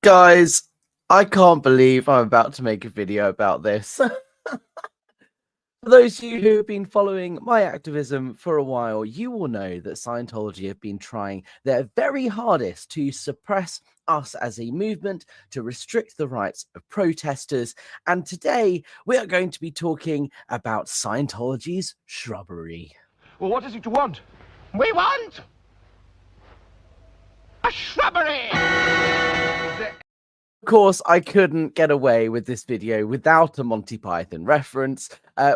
Guys, I can't believe I'm about to make a video about this. For those of you who have been following my activism for a while, you will know that Scientology have been trying their very hardest to suppress us as a movement, to restrict the rights of protesters. And today we are going to be talking about Scientology's Shrubbery. Well, what is it you want? We want a shrubbery! Of course, I couldn't get away with this video without a Monty Python reference.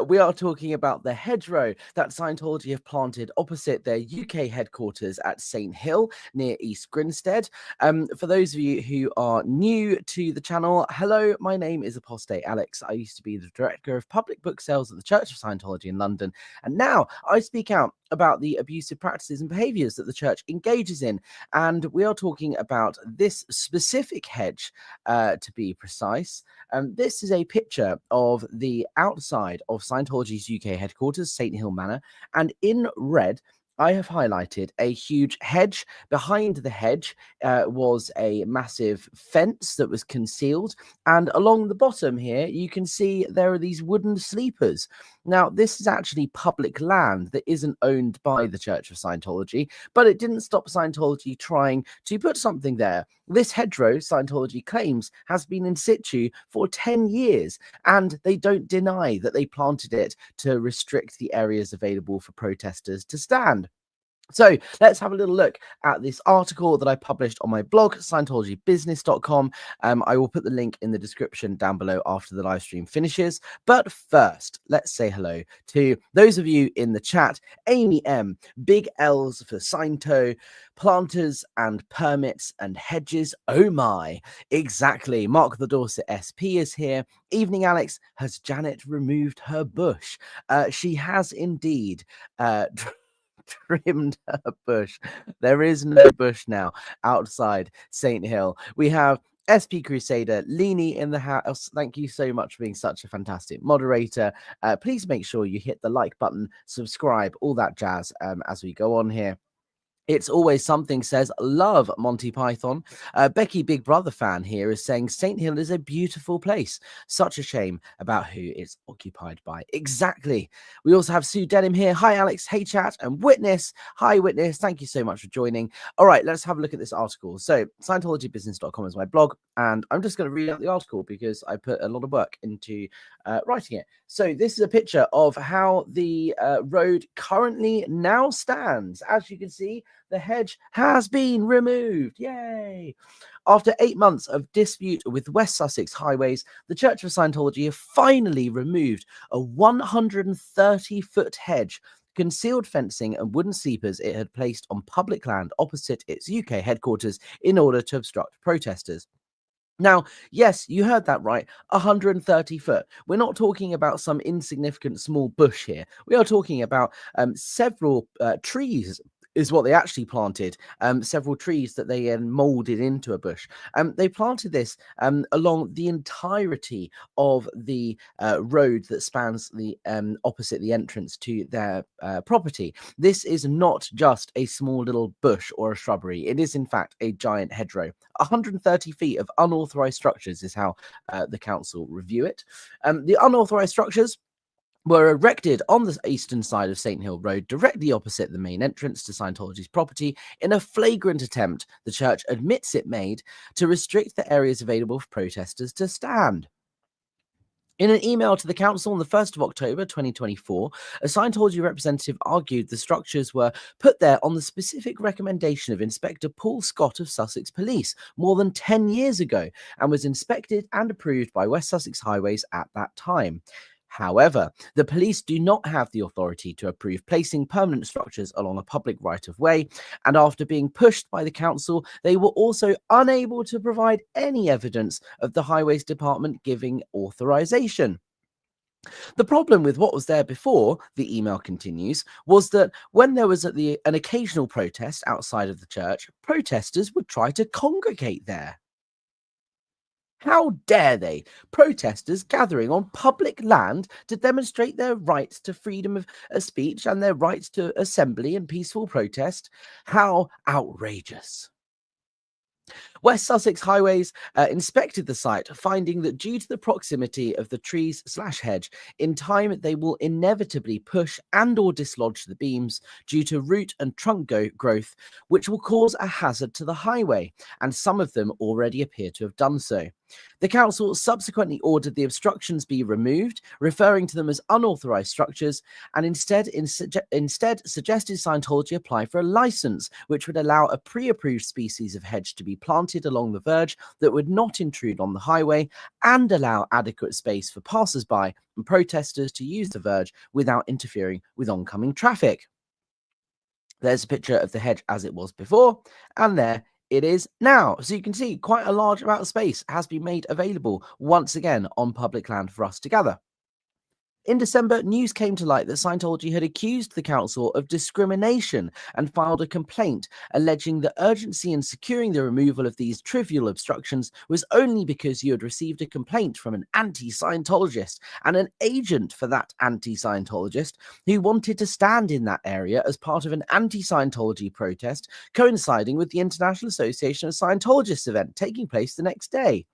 We are talking about the hedgerow that Scientology have planted opposite their UK headquarters at St Hill near East Grinstead. For those of you who are new to the channel, hello, my name is Apostate Alex. I used to be the director of public book sales at the Church of Scientology in London, and now I speak out about the abusive practices and behaviors that the church engages in. And we are talking about this specific hedge, to be precise. This is a picture of the outside of Scientology's UK headquarters, St Hill Manor, and in red I have highlighted a huge hedge. Behind the hedge was a massive fence that was concealed, and along the bottom here you can see there are these wooden sleepers. Now, this is actually public land that isn't owned by the Church of Scientology, but it didn't stop Scientology trying to put something there. This hedgerow, Scientology claims, has been in situ for 10 years, and they don't deny that they planted it to restrict the areas available for protesters to stand. So let's have a little look at this article that I published on my blog, ScientologyBusiness.com. I will put the link in the description down below after the live stream finishes. But first, let's say hello to those of you in the chat. Amy M, big L's for Sciento, planters and permits and hedges. Oh my, exactly. Mark the Dorset SP is here. Evening, Alex. Has Janet removed her bush? She has indeed. Trimmed her bush. There is no bush now outside St Hill. We have SP Crusader, Leanie in the house. Thank you so much for being such a fantastic moderator. Please make sure you hit the like button, subscribe, all that jazz as we go on here. It's always something says, love Monty Python. Becky Big Brother fan here is saying St Hill is a beautiful place. Such a shame about who it's occupied by. Exactly. We also have Sue Denham here. Hi, Alex. Hey, chat. And Witness. Hi, Witness. Thank you so much for joining. All right, let's have a look at this article. So ScientologyBusiness.com is my blog, and I'm just going to read out the article because I put a lot of work into writing it. So this is a picture of how the road currently now stands. As you can see, the hedge has been removed. Yay! After 8 months of dispute with West Sussex Highways, the Church of Scientology have finally removed a 130-foot hedge, concealed fencing and wooden sleepers it had placed on public land opposite its UK headquarters in order to obstruct protesters. Now, yes, you heard that right, 130 foot. We're not talking about some insignificant small bush here. We are talking about several trees is what they actually planted, several trees that they molded into a bush. They planted this along the entirety of the road that spans the opposite the entrance to their property. This is not just a small little bush or a shrubbery. It is, in fact, a giant hedgerow. 130 feet of unauthorized structures is how the council review it. The unauthorized structures were erected on the eastern side of St Hill Road, directly opposite the main entrance to Scientology's property, in a flagrant attempt, the church admits it made, to restrict the areas available for protesters to stand. In an email to the council on the 1st of October 2024, a Scientology representative argued the structures were put there on the specific recommendation of Inspector Paul Scott of Sussex Police more than 10 years ago, and was inspected and approved by West Sussex Highways at that time. However, the police do not have the authority to approve placing permanent structures along a public right-of-way, and after being pushed by the council, they were also unable to provide any evidence of the Highways Department giving authorization. The problem with what was there before, the email continues, was that when there was an occasional protest outside of the church, protesters would try to congregate there. How dare they? Protesters gathering on public land to demonstrate their rights to freedom of speech and their rights to assembly and peaceful protest. How outrageous. West Sussex Highways inspected the site, finding that due to the proximity of the trees/hedge, in time they will inevitably push and or dislodge the beams due to root and trunk growth, which will cause a hazard to the highway, and some of them already appear to have done so. The council subsequently ordered the obstructions be removed, referring to them as unauthorized structures, and instead suggested Scientology apply for a license, which would allow a pre-approved species of hedge to be planted along the verge that would not intrude on the highway and allow adequate space for passers-by and protesters to use the verge without interfering with oncoming traffic. There's a picture of the hedge as it was before, and there it is now. So you can see quite a large amount of space has been made available once again on public land for us to gather. In December, news came to light that Scientology had accused the council of discrimination and filed a complaint alleging the urgency in securing the removal of these trivial obstructions was only because you had received a complaint from an anti-Scientologist and an agent for that anti-Scientologist who wanted to stand in that area as part of an anti-Scientology protest coinciding with the International Association of Scientologists event taking place the next day.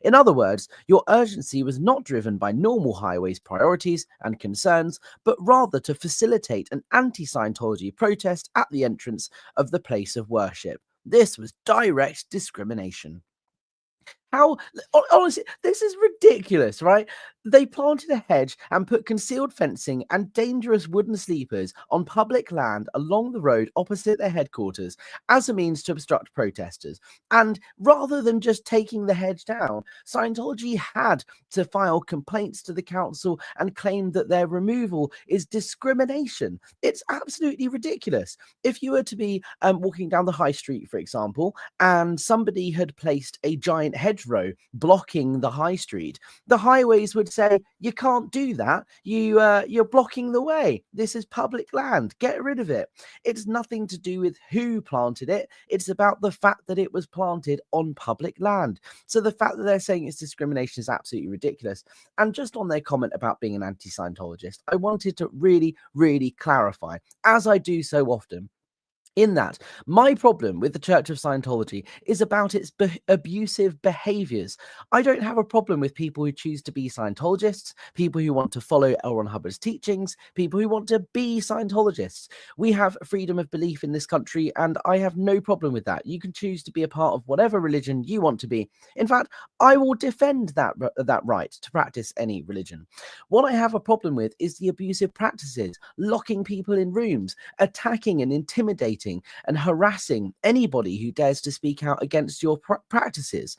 In other words, your urgency was not driven by normal highways priorities and concerns, but rather to facilitate an anti-Scientology protest at the entrance of the place of worship. This was direct discrimination. How, honestly, this is ridiculous, right? They planted a hedge and put concealed fencing and dangerous wooden sleepers on public land along the road opposite their headquarters as a means to obstruct protesters. And rather than just taking the hedge down, Scientology had to file complaints to the council and claim that their removal is discrimination. It's absolutely ridiculous. If you were to be walking down the high street, for example, and somebody had placed a giant hedgerow blocking the high street, the highways would say, you can't do that. You're blocking the way. This is public land. Get rid of it. It's nothing to do with who planted it. It's about the fact that it was planted on public land. So the fact that they're saying it's discrimination is absolutely ridiculous. And just on their comment about being an anti-Scientologist, I wanted to really, really clarify, as I do so often, in that my problem with the Church of Scientology is about its abusive behaviors. I don't have a problem with people who choose to be Scientologists, people who want to follow L. Ron Hubbard's teachings, people who want to be Scientologists. We have freedom of belief in this country, and I have no problem with that. You can choose to be a part of whatever religion you want to be. In fact, I will defend that right to practice any religion. What I have a problem with is the abusive practices, locking people in rooms, attacking and intimidating and harassing anybody who dares to speak out against your practices,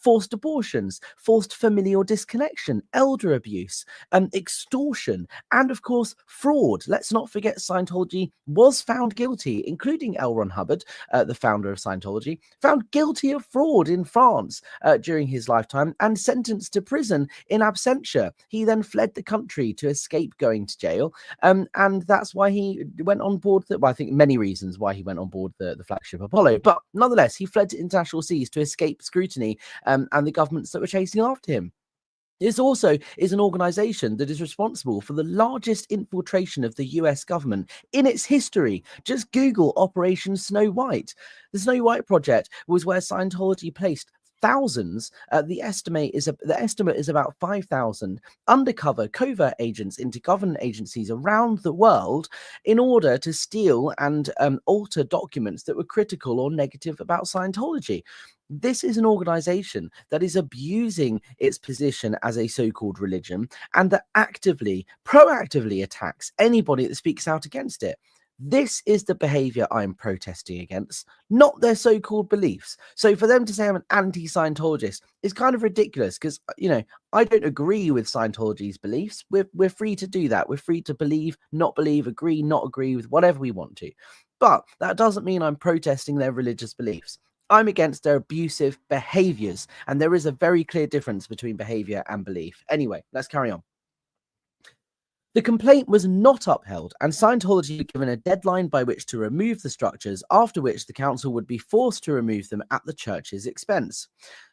forced abortions, forced familial disconnection, elder abuse, extortion, and of course fraud. Let's not forget Scientology was found guilty, including L. Ron Hubbard, the founder of Scientology, found guilty of fraud in France during his lifetime and sentenced to prison in absentia. He then fled the country to escape going to jail, and that's why he went on board. I think many reasons why he went on board the flagship Apollo, but nonetheless he fled to international seas to escape scrutiny and the governments that were chasing after him. This also is an organization that is responsible for the largest infiltration of the US government in its history. Just Google Operation Snow White. The Snow White project was where Scientology placed thousands. The estimate is about 5,000 undercover covert agents into government agencies around the world in order to steal and alter documents that were critical or negative about Scientology. This is an organization that is abusing its position as a so-called religion and that proactively attacks anybody that speaks out against it. This is the behavior I'm protesting against, not their so-called beliefs. So for them to say I'm an anti-Scientologist is kind of ridiculous because, I don't agree with Scientology's beliefs. We're free to do that. We're free to believe, not believe, agree, not agree with whatever we want to. But that doesn't mean I'm protesting their religious beliefs. I'm against their abusive behaviors. And there is a very clear difference between behavior and belief. Anyway, let's carry on. The complaint was not upheld, and Scientology was given a deadline by which to remove the structures, after which the council would be forced to remove them at the church's expense.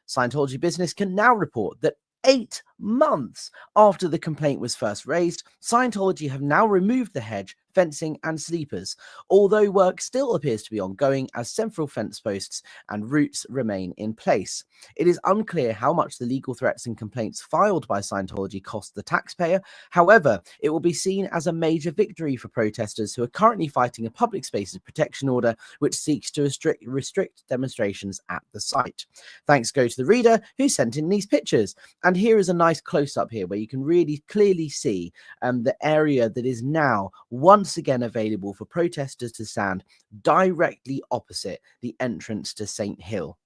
Scientology Business can now report that 8 months after the complaint was first raised, Scientology have now removed the hedge fencing and sleepers, although work still appears to be ongoing as several fence posts and routes remain in place. It is unclear how much the legal threats and complaints filed by Scientology cost the taxpayer. However, it will be seen as a major victory for protesters who are currently fighting a public spaces protection order which seeks to restrict demonstrations at the site. Thanks go to the reader who sent in these pictures. And here is a nice close-up here where you can really clearly see the area that is now once again available for protesters to stand directly opposite the entrance to St. Hill.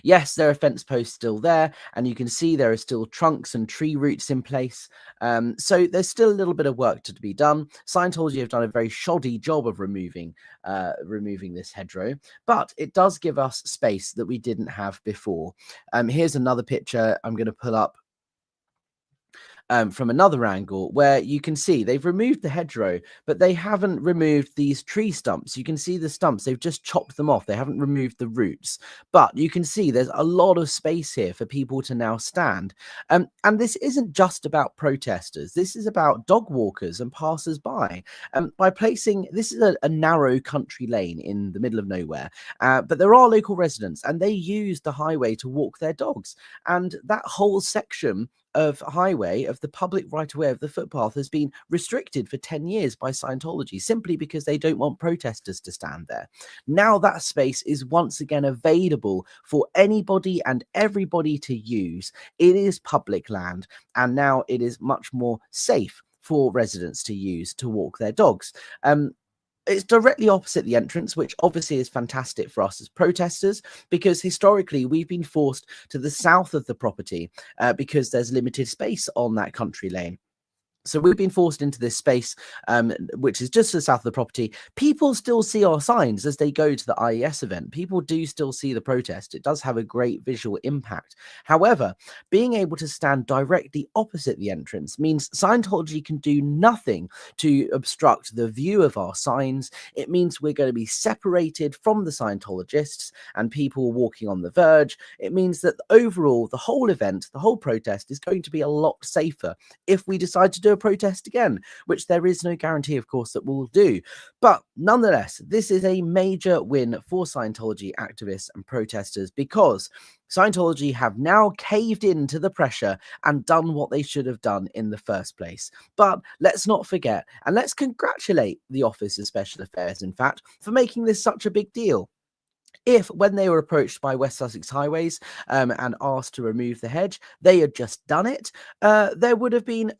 Yes, there are fence posts still there, and you can see there are still trunks and tree roots in place. So there's still a little bit of work to be done. Scientology have done a very shoddy job of removing this hedgerow, but it does give us space that we didn't have before. Here's another picture I'm going to pull up from another angle where you can see they've removed the hedgerow, but they haven't removed these tree stumps. You can see the stumps, they've just chopped them off. They haven't removed the roots, but you can see there's a lot of space here for people to now stand. And this isn't just about protesters. This is about dog walkers and passers-by. By placing, this is a narrow country lane in the middle of nowhere, but there are local residents and they use the highway to walk their dogs. And that whole section of highway, of the public right-of-way, of the footpath, has been restricted for 10 years by Scientology simply because they don't want protesters to stand there. Now that space is once again available for anybody and everybody to use. It is public land, and now it is much more safe for residents to use to walk their dogs. It's directly opposite the entrance, which obviously is fantastic for us as protesters, because historically we've been forced to the south of the property because there's limited space on that country lane. So we've been forced into this space, which is just to the south of the property. People still see our signs as they go to the IES event. People do still see the protest. It does have a great visual impact. However, being able to stand directly opposite the entrance means Scientology can do nothing to obstruct the view of our signs. It means we're going to be separated from the Scientologists and people walking on the verge. It means that overall, the whole event, the whole protest is going to be a lot safer if we decide to do a protest again, which there is no guarantee, of course, that we'll do. But nonetheless, this is a major win for Scientology activists and protesters because Scientology have now caved into the pressure and done what they should have done in the first place. But let's not forget, and let's congratulate the Office of Special Affairs, in fact, for making this such a big deal. If, when they were approached by West Sussex Highways and asked to remove the hedge, they had just done it, there would have been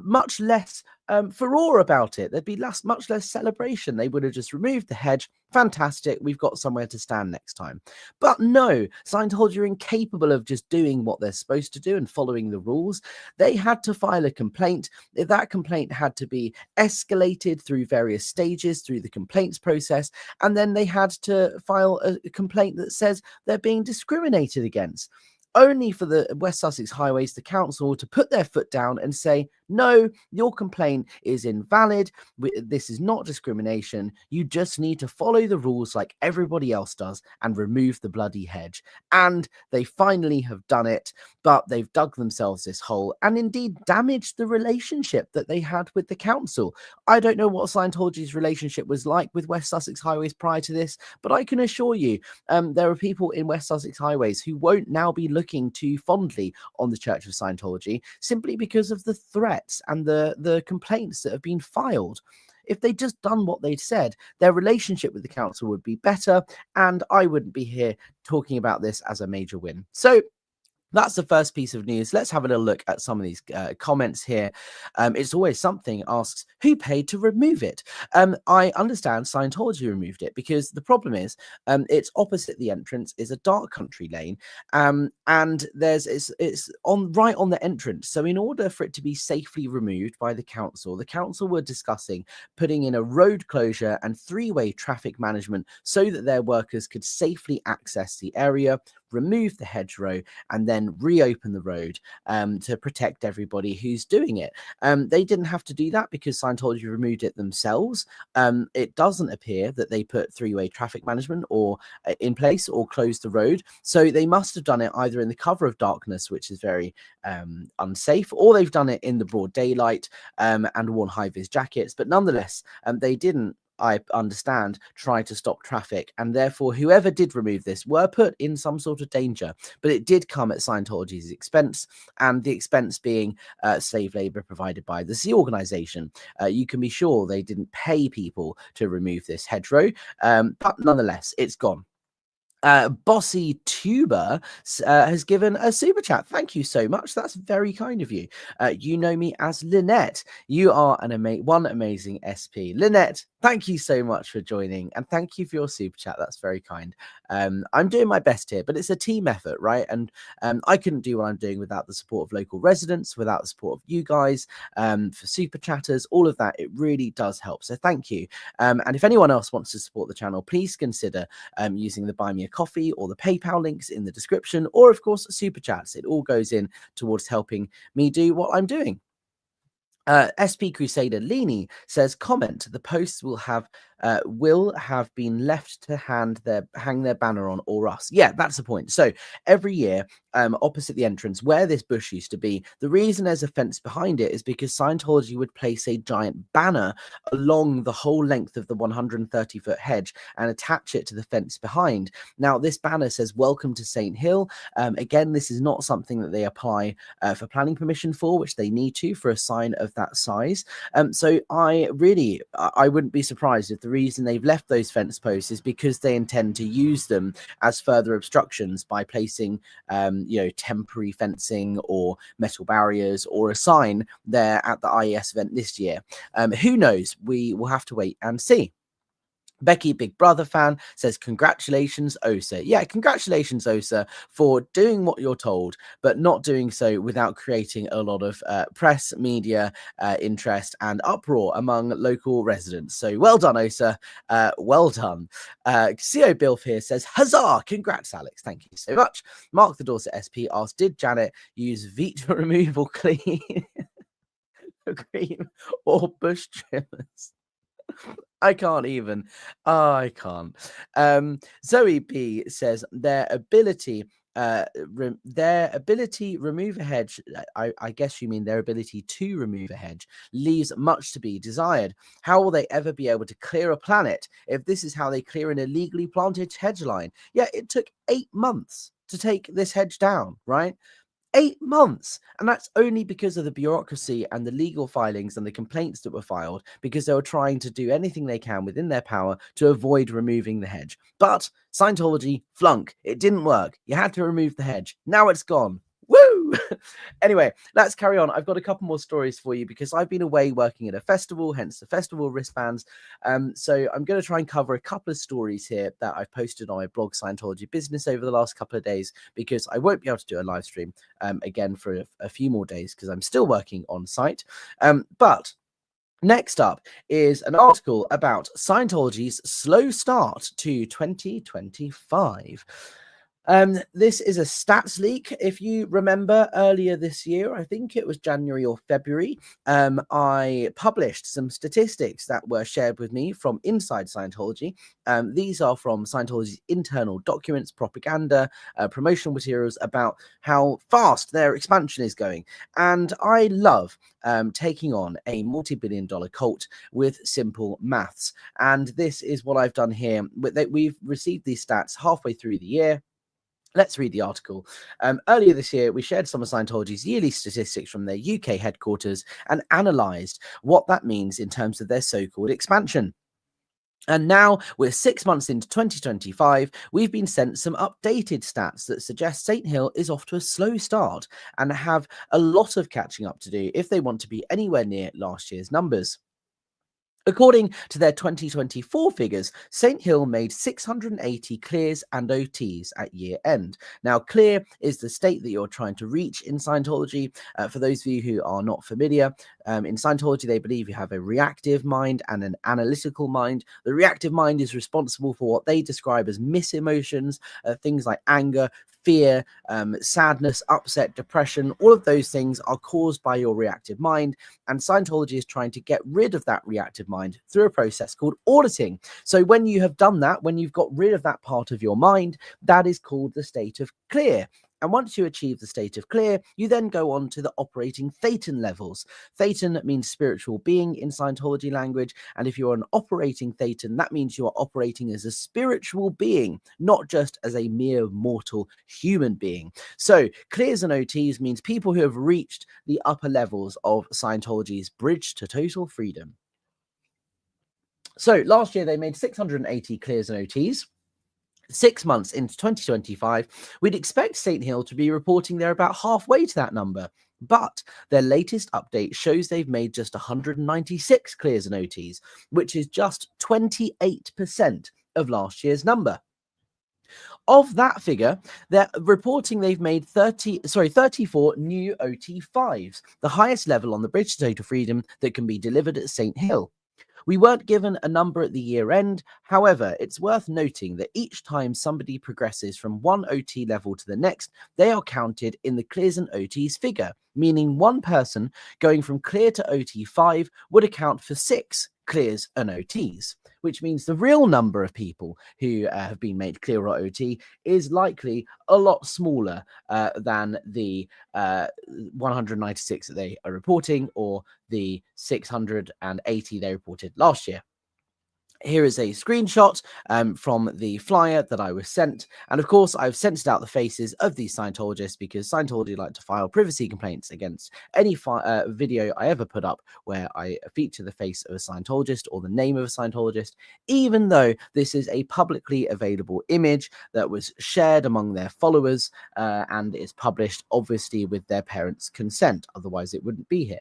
much less furore about it. There'd be much less celebration. They would have just removed the hedge. Fantastic. We've got somewhere to stand next time. But no, Scientology are incapable of just doing what they're supposed to do and following the rules. They had to file a complaint. That complaint had to be escalated through various stages through the complaints process. And then they had to file a complaint that says they're being discriminated against. Only for the West Sussex Highways, the council, to put their foot down and say, no, your complaint is invalid. This is not discrimination. You just need to follow the rules like everybody else does and remove the bloody hedge. And they finally have done it, but they've dug themselves this hole and indeed damaged the relationship that they had with the council. I don't know what Scientology's relationship was like with West Sussex Highways prior to this, but I can assure you there are people in West Sussex Highways who won't now be looking too fondly on the Church of Scientology simply because of the threats and the complaints that have been filed. If they'd just done what they'd said, their relationship with the council would be better, and I wouldn't be here talking about this as a major win. So that's the first piece of news. Let's have a little look at some of these comments here. It's always something asks, who paid to remove it? I understand Scientology removed it because the problem is it's opposite the entrance is a dark country lane, and it's on right on the entrance. So in order for it to be safely removed by the council were discussing putting in a road closure and three-way traffic management so that their workers could safely access the area remove the hedgerow and then reopen the road to protect everybody who's doing it. They didn't have to do that because Scientology removed it themselves. It doesn't appear that they put three-way traffic management or in place or closed the road. So they must have done it either in the cover of darkness, which is very unsafe, or they've done it in the broad daylight and worn high-vis jackets. But nonetheless, they didn't, I understand, try to stop traffic, and therefore whoever did remove this were put in some sort of danger. But it did come at Scientology's expense, and the expense being slave labor provided by the Sea Organization. You can be sure they didn't pay people to remove this hedgerow, but nonetheless, it's gone. Bossy Tuber has given a super chat. Thank you so much. That's very kind of you. You know me as Lynette. You are one amazing SP. Lynette, thank you so much for joining, and thank you for your super chat. That's very kind. I'm doing my best here, but it's a team effort, right? And I couldn't do what I'm doing without the support of local residents, without the support of you guys, for super chatters, all of that. It really does help. So thank you. And if anyone else wants to support the channel, please consider using the Buy Me a Coffee or the PayPal links in the description, or of course super chats. It all goes in towards helping me do what I'm doing. SP Crusader Leany says, comment, the posts will have been left to hang their banner on or us. Yeah, that's the point. So every year, opposite the entrance where this bush used to be, the reason there's a fence behind it is because Scientology would place a giant banner along the whole length of the 130-foot hedge and attach it to the fence behind. Now, this banner says, welcome to St. Hill. Again, this is not something that they apply for planning permission for, which they need to for a sign of that size. So I wouldn't be surprised if the reason they've left those fence posts is because they intend to use them as further obstructions by placing temporary fencing or metal barriers or a sign there at the IES event this year. Who knows? We will have to wait and see. Becky, Big Brother fan, says, congratulations, Osa. Yeah, congratulations, Osa, for doing what you're told, but not doing so without creating a lot of press, media, interest and uproar among local residents. So well done, Osa. Well done. CO Bilf here says, huzzah! Congrats, Alex. Thank you so much. Mark the Dorset SP asked, did Janet use Vita removal cream or bush trimmers? I can't even. I can't. Zoe P says their ability remove a hedge. I guess you mean their ability to remove a hedge leaves much to be desired. How will they ever be able to clear a planet if this is how they clear an illegally planted hedge line? Yeah, it took 8 months to take this hedge down, right? 8 months, and that's only because of the bureaucracy and the legal filings and the complaints that were filed, because they were trying to do anything they can within their power to avoid removing the hedge. But Scientology, flunk, it didn't work. You had to remove the hedge. Now it's gone. Woo! Anyway, let's carry on. I've got a couple more stories for you because I've been away working at a festival, hence the festival wristbands. So I'm going to try and cover a couple of stories here that I've posted on my blog Scientology Business over the last couple of days, because I won't be able to do a live stream again for a few more days because I'm still working on site. But next up is an article about Scientology's slow start to 2025. This is a stats leak. If you remember earlier this year, I think it was January or February, I published some statistics that were shared with me from inside Scientology. These are from Scientology's internal documents, propaganda, promotional materials about how fast their expansion is going. And I love taking on a multi-billion-dollar cult with simple maths. And this is what I've done here. We've received these stats halfway through the year. Let's read the article. Earlier this year, we shared some of Scientology's yearly statistics from their UK headquarters and analysed what that means in terms of their so-called expansion. And now we're 6 months into 2025. We've been sent some updated stats that suggest St. Hill is off to a slow start and have a lot of catching up to do if they want to be anywhere near last year's numbers. According to their 2024 figures, St. Hill made 680 clears and OTs at year end. Now, clear is the state that you're trying to reach in Scientology. For those of you who are not familiar, in Scientology, they believe you have a reactive mind and an analytical mind. The reactive mind is responsible for what they describe as misemotions, things like anger, fear, sadness, upset, depression, all of those things are caused by your reactive mind. And Scientology is trying to get rid of that reactive mind through a process called auditing. So when you have done that, when you've got rid of that part of your mind, that is called the state of clear. And once you achieve the state of clear, you then go on to the operating thetan levels. Thetan means spiritual being in Scientology language. And if you're an operating thetan, that means you are operating as a spiritual being, not just as a mere mortal human being. So clears and OTs means people who have reached the upper levels of Scientology's bridge to total freedom. So last year they made 680 clears and OTs. 6 months into 2025, we'd expect St. Hill to be reporting they're about halfway to that number. But their latest update shows they've made just 196 clears and OTs, which is just 28% of last year's number. Of that figure, they're reporting they've made 34 new OT5s, the highest level on the bridge to total freedom that can be delivered at St. Hill. We weren't given a number at the year end. However, it's worth noting that each time somebody progresses from one OT level to the next, they are counted in the clears and OTs figure, meaning one person going from clear to OT5 would account for 6 clears and OTs, which means the real number of people who have been made clear or OT is likely a lot smaller than the 196 that they are reporting, or the 680 they reported last year. Here is a screenshot from the flyer that I was sent. And of course, I've censored out the faces of these Scientologists because Scientology like to file privacy complaints against any video I ever put up where I feature the face of a Scientologist or the name of a Scientologist, even though this is a publicly available image that was shared among their followers and is published, obviously, with their parents' consent. Otherwise, it wouldn't be here.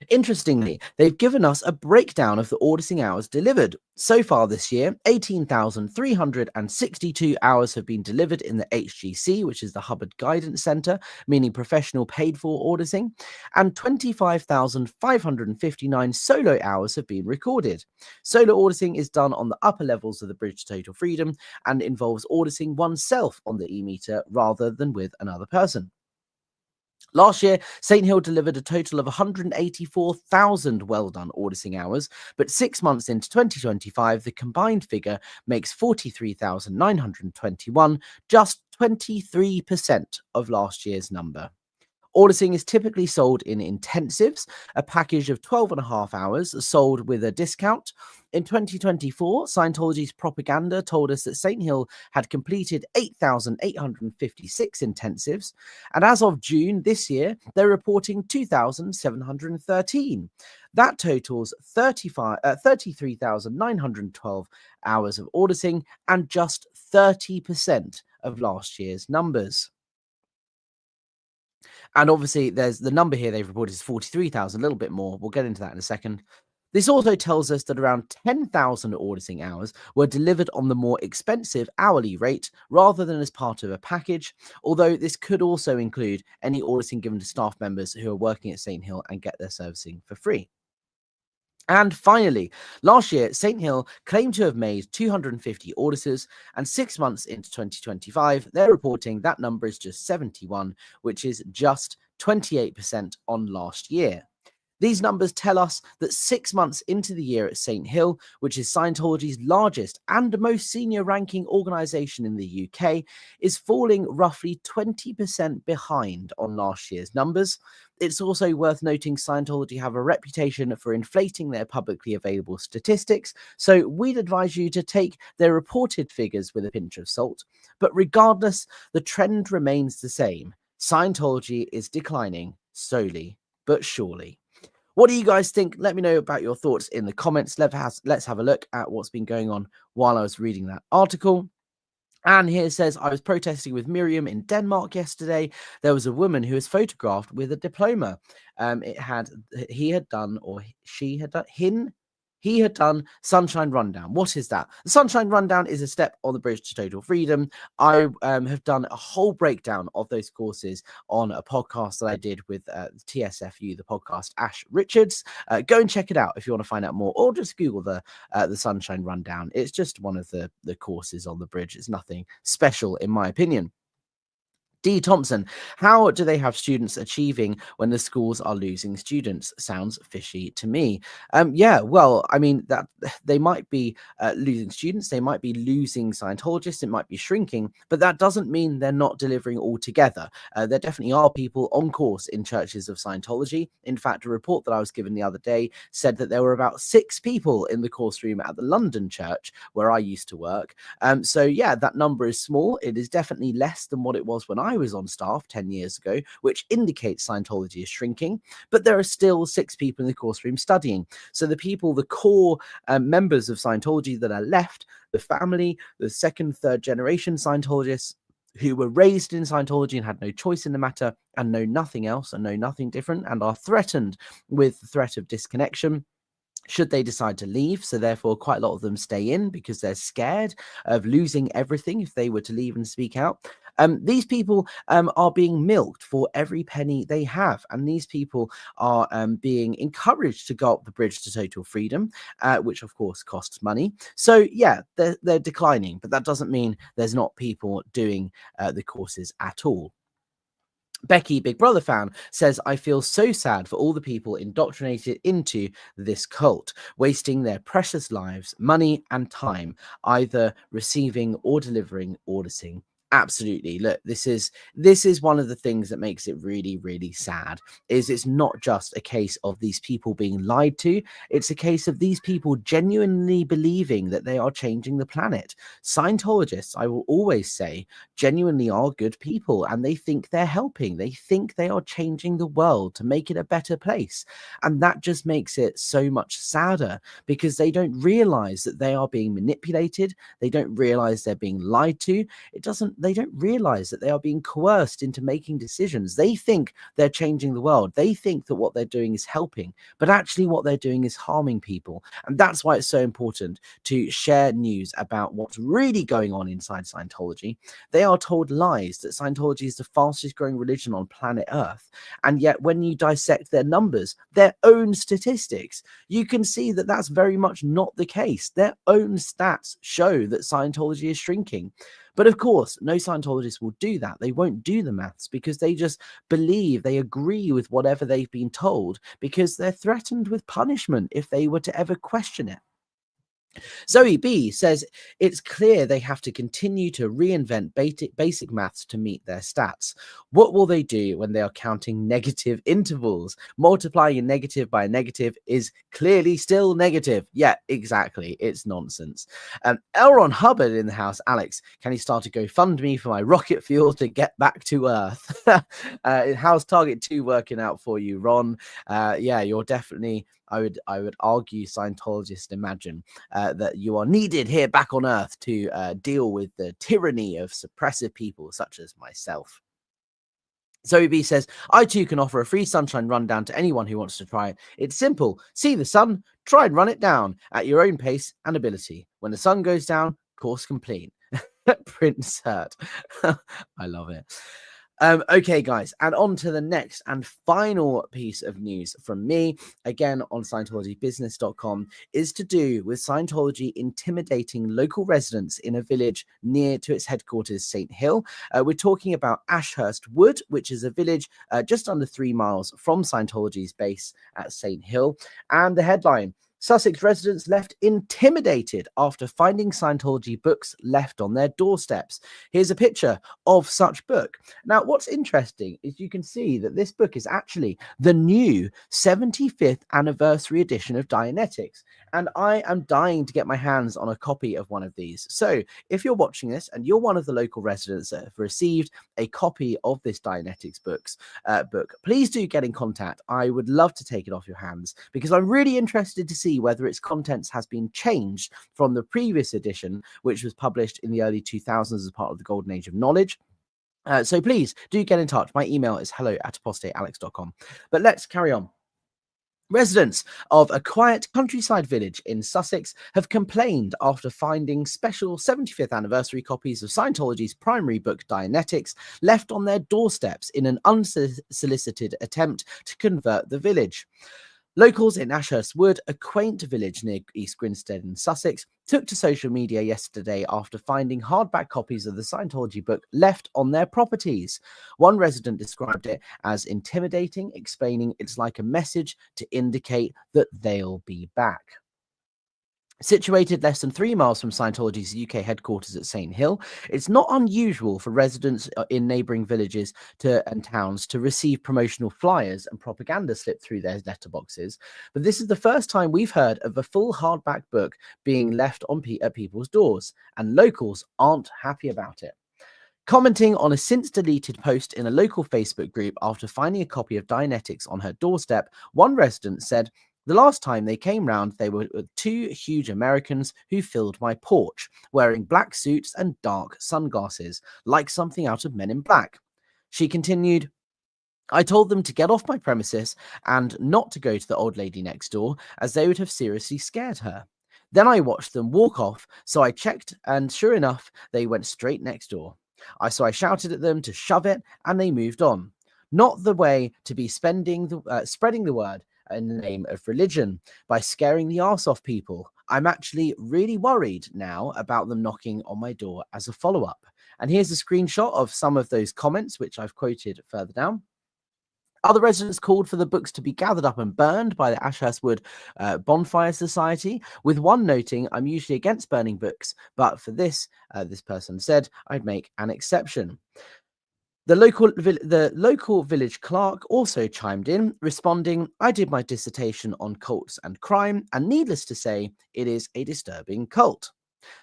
Interestingly, they've given us a breakdown of the auditing hours delivered. So far this year, 18,362 hours have been delivered in the HGC, which is the Hubbard Guidance Centre, meaning professional paid-for auditing, and 25,559 solo hours have been recorded. Solo auditing is done on the upper levels of the Bridge to Total Freedom and involves auditing oneself on the e-meter rather than with another person. Last year, St. Hill delivered a total of 184,000 well-done auditing hours, but 6 months into 2025, the combined figure makes 43,921, just 23% of last year's number. Auditing is typically sold in intensives, a package of 12.5 hours sold with a discount. In 2024, Scientology's propaganda told us that St. Hill had completed 8,856 intensives, and as of June this year, they're reporting 2,713. That totals 33,912 hours of auditing and just 30% of last year's numbers. And obviously, there's the number here they've reported is 43,000, a little bit more. We'll get into that in a second. This also tells us that around 10,000 auditing hours were delivered on the more expensive hourly rate rather than as part of a package, although this could also include any auditing given to staff members who are working at St. Hill and get their servicing for free. And finally, last year, St. Hill claimed to have made 250 auditors, and 6 months into 2025, they're reporting that number is just 71, which is just 28% on last year. These numbers tell us that 6 months into the year at St. Hill, which is Scientology's largest and most senior ranking organization in the UK, is falling roughly 20% behind on last year's numbers. It's also worth noting Scientology have a reputation for inflating their publicly available statistics, so we'd advise you to take their reported figures with a pinch of salt. But regardless, the trend remains the same. Scientology is declining slowly but surely. What do you guys think? Let me know about your thoughts in the comments. Let's have a look at what's been going on while I was reading that article. And here it says, I was protesting with Miriam in Denmark yesterday. There was a woman who was photographed with a diploma. He had done he had done Sunshine Rundown. What is that? The Sunshine Rundown is a step on the bridge to total freedom. I have done a whole breakdown of those courses on a podcast that I did with TSFU, the podcast Ash Richards. Go and check it out if you want to find out more, or just Google the Sunshine Rundown. It's just one of the courses on the bridge. It's nothing special in my opinion. D. Thompson, how do they have students achieving when the schools are losing students? Sounds fishy to me. Yeah, well, I mean, that they might be losing students, they might be losing Scientologists, it might be shrinking, but that doesn't mean they're not delivering altogether. There definitely are people on course in churches of Scientology. In fact, a report that I was given the other day said that there were about 6 people in the course room at the London church where I used to work. So yeah, that number is small. It is definitely less than what it was when I was on staff 10 years ago, which indicates Scientology is shrinking, but there are still 6 people in the course room studying. So the people, the core members of Scientology that are left, the family, the second, third generation Scientologists who were raised in Scientology and had no choice in the matter and know nothing else and know nothing different and are threatened with the threat of disconnection should they decide to leave. So therefore quite a lot of them stay in because they're scared of losing everything if they were to leave and speak out. These people are being milked for every penny they have, and these people are being encouraged to go up the bridge to total freedom, which of course costs money. So yeah, they're declining, but that doesn't mean there's not people doing the courses at all. Becky, Big Brother fan, says, I feel so sad for all the people indoctrinated into this cult, wasting their precious lives, money, and time, either receiving or delivering auditing. Absolutely. Look, this is one of the things that makes it really, really sad, is it's not just a case of these people being lied to. It's a case of these people genuinely believing that they are changing the planet. Scientologists, I will always say, genuinely are good people, and they think they're helping. They think they are changing the world to make it a better place. And that just makes it so much sadder, because they don't realize that they are being manipulated. They don't realize they're being lied to. They don't realize that they are being coerced into making decisions. They think they're changing the world. They think that what they're doing is helping, but actually what they're doing is harming people. And that's why it's so important to share news about what's really going on inside Scientology. They are told lies that Scientology is the fastest growing religion on planet Earth. And yet when you dissect their numbers, their own statistics, you can see that that's very much not the case. Their own stats show that Scientology is shrinking. But of course, no Scientologist will do that. They won't do the maths because they just believe, they agree with whatever they've been told, because they're threatened with punishment if they were to ever question it. Zoe B says, it's clear they have to continue to reinvent basic maths to meet their stats. What will they do when they are counting negative intervals? Multiplying a negative by a negative is clearly still negative. Yeah, exactly. It's nonsense. Elron Hubbard in the house. Alex, can you start a GoFundMe for my rocket fuel to get back to Earth? How's Target 2 working out for you, Ron? Yeah, you're definitely... I would argue, Scientologists imagine that you are needed here back on Earth to deal with the tyranny of suppressive people such as myself. Zoe B says, I too can offer a free sunshine rundown to anyone who wants to try it. It's simple. See the sun, try and run it down at your own pace and ability. When the sun goes down, course complete. Prince Hurt. I love it. Okay, guys, and on to the next and final piece of news from me, again on ScientologyBusiness.com, is to do with Scientology intimidating local residents in a village near to its headquarters, St. Hill. We're talking about Ashurst Wood, which is a village just under 3 miles from Scientology's base at St. Hill. And the headline: Sussex residents left intimidated after finding Scientology books left on their doorsteps. Here's a picture of such book. Now, what's interesting is you can see that this book is actually the new 75th anniversary edition of Dianetics. And I am dying to get my hands on a copy of one of these. So if you're watching this and you're one of the local residents that have received a copy of this Dianetics book, please do get in contact. I would love to take it off your hands, because I'm really interested to see whether its contents has been changed from the previous edition, which was published in the early 2000s as part of the Golden Age of Knowledge. So please do get in touch. My email is hello@apostatealex.com. But let's carry on. Residents of a quiet countryside village in Sussex have complained after finding special 75th anniversary copies of Scientology's primary book Dianetics left on their doorsteps in an unsolicited attempt to convert the village. Locals in Ashurst Wood, a quaint village near East Grinstead in Sussex, took to social media yesterday after finding hardback copies of the Scientology book left on their properties. One resident described it as intimidating, explaining it's like a message to indicate that they'll be back. Situated less than 3 miles from Scientology's UK headquarters at St. Hill, it's not unusual for residents in neighbouring villages and towns to receive promotional flyers and propaganda slipped through their letterboxes. But this is the first time we've heard of a full hardback book being left at people's doors, and locals aren't happy about it. Commenting on a since-deleted post in a local Facebook group after finding a copy of Dianetics on her doorstep, one resident said, "The last time they came round, they were with 2 huge Americans who filled my porch, wearing black suits and dark sunglasses, like something out of Men in Black." She continued, "I told them to get off my premises and not to go to the old lady next door, as they would have seriously scared her. Then I watched them walk off, so I checked, and sure enough, they went straight next door. I shouted at them to shove it, and they moved on. Not the way to be spreading the word in the name of religion by scaring the arse off people. I'm actually really worried now about them knocking on my door as a follow-up." And here's a screenshot of some of those comments, which I've quoted further down. Other residents called for the books to be gathered up and burned by the Ashurst Wood Bonfire Society, with one noting, "I'm usually against burning books, but for this," this person said, "I'd make an exception." The local village clerk also chimed in, responding, "I did my dissertation on cults and crime, and needless to say, it is a disturbing cult."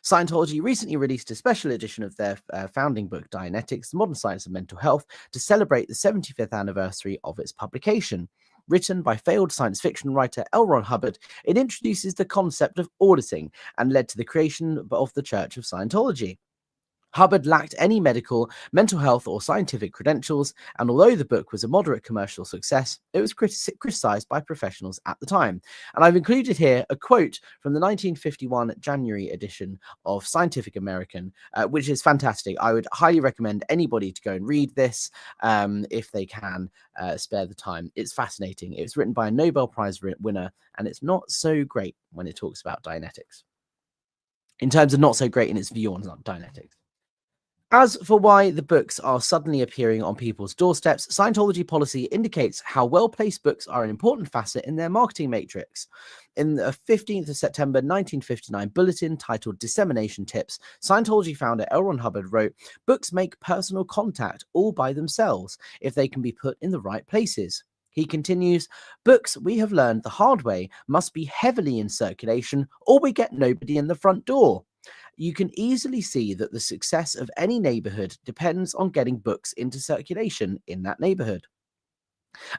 Scientology recently released a special edition of their founding book, Dianetics, The Modern Science of Mental Health, to celebrate the 75th anniversary of its publication. Written by failed science fiction writer L. Ron Hubbard, it introduces the concept of auditing and led to the creation of the Church of Scientology. Hubbard lacked any medical, mental health, or scientific credentials, and although the book was a moderate commercial success, it was criticized by professionals at the time. And I've included here a quote from the 1951 January edition of Scientific American, which is fantastic. I would highly recommend anybody to go and read this if they can spare the time. It's fascinating. It was written by a Nobel Prize winner, and it's not so great when it talks about Dianetics. In terms of not so great in its view on Dianetics. As for why the books are suddenly appearing on people's doorsteps, Scientology policy indicates how well-placed books are an important facet in their marketing matrix. In the 15th of September 1959 bulletin titled Dissemination Tips, Scientology founder L. Ron Hubbard wrote, "Books make personal contact all by themselves if they can be put in the right places." He continues, "Books, we have learned the hard way, must be heavily in circulation or we get nobody in the front door. You can easily see that the success of any neighborhood depends on getting books into circulation in that neighborhood."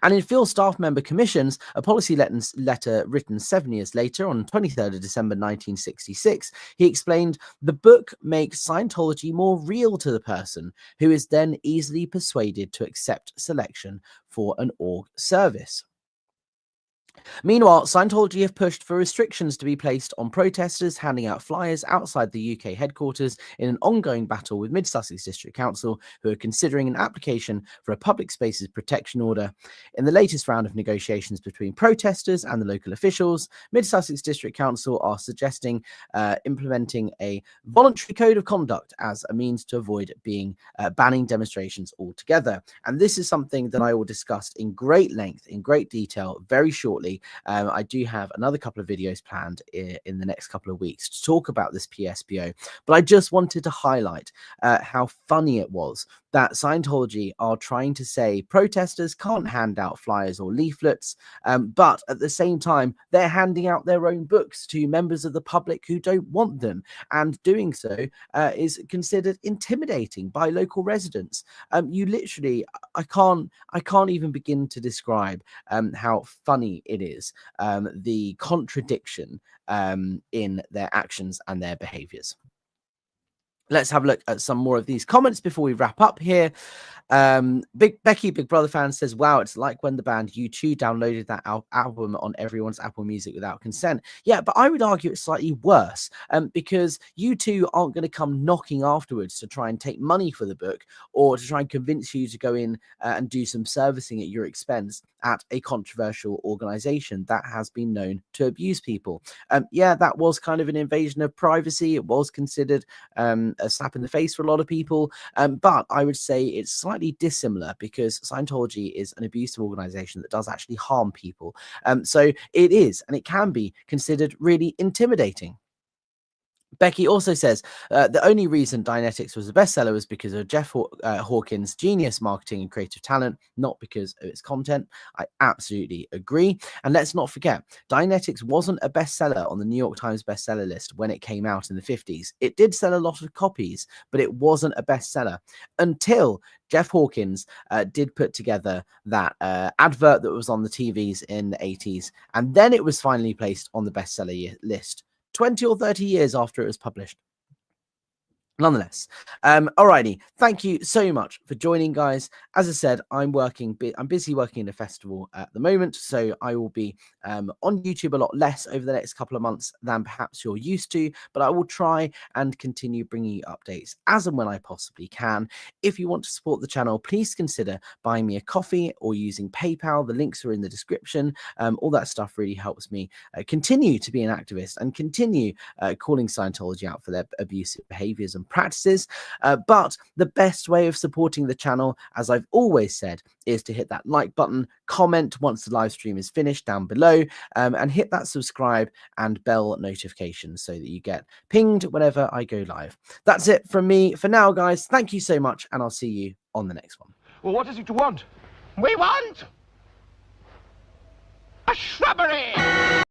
And in field staff member commissions, a policy letter written 7 years later on 23rd of December 1966, he explained, "The book makes Scientology more real to the person, who is then easily persuaded to accept selection for an org service." Meanwhile, Scientology have pushed for restrictions to be placed on protesters handing out flyers outside the UK headquarters in an ongoing battle with Mid Sussex District Council, who are considering an application for a public spaces protection order. In the latest round of negotiations between protesters and the local officials, Mid Sussex District Council are suggesting implementing a voluntary code of conduct as a means to avoid banning demonstrations altogether. And this is something that I will discuss in great length, in great detail, very shortly. I do have another couple of videos planned in the next couple of weeks to talk about this PSPO, but I just wanted to highlight how funny it was that Scientology are trying to say protesters can't hand out flyers or leaflets, but at the same time, they're handing out their own books to members of the public who don't want them, and doing so is considered intimidating by local residents. You literally, I can't even begin to describe how funny it is, the contradiction in their actions and their behaviors. Let's have a look at some more of these comments before we wrap up here. Big Brother fan says, wow, it's like when the band U2 downloaded that album on everyone's Apple Music without consent. Yeah, but I would argue it's slightly worse, because U2 aren't going to come knocking afterwards to try and take money for the book, or to try and convince you to go in and do some servicing at your expense at a controversial organization that has been known to abuse people. Yeah, that was kind of an invasion of privacy. It was considered a slap in the face for a lot of people, but I would say it's slightly dissimilar, because Scientology is an abusive organization that does actually harm people. So it is, and it can be considered really intimidating. Becky also says the only reason Dianetics was a bestseller was because of Jeff Hawkins' genius marketing and creative talent, not because of its content. I absolutely agree. And let's not forget, Dianetics wasn't a bestseller on the New York Times bestseller list when it came out in the 50s. It did sell a lot of copies, but it wasn't a bestseller until Jeff Hawkins did put together that advert that was on the TVs in the 80s. And then it was finally placed on the bestseller list 20 or 30 years after it was published. Nonetheless, alrighty, thank you so much for joining, guys. As I said, I'm busy working in a festival at the moment, so I will be on YouTube a lot less over the next couple of months than perhaps you're used to, but I will try and continue bringing you updates as and when I possibly can. If you want to support the channel, please consider buying me a coffee or using PayPal. The links are in the description. All that stuff really helps me continue to be an activist and continue calling Scientology out for their abusive behaviors and practices. But the best way of supporting the channel, as I've always said, is to hit that like button, comment once the live stream is finished down below, and hit that subscribe and bell notification so that you get pinged whenever I go live. That's it from me for now, guys. Thank you so much, and I'll see you on the next one. Well, what is it you want? We want a shrubbery!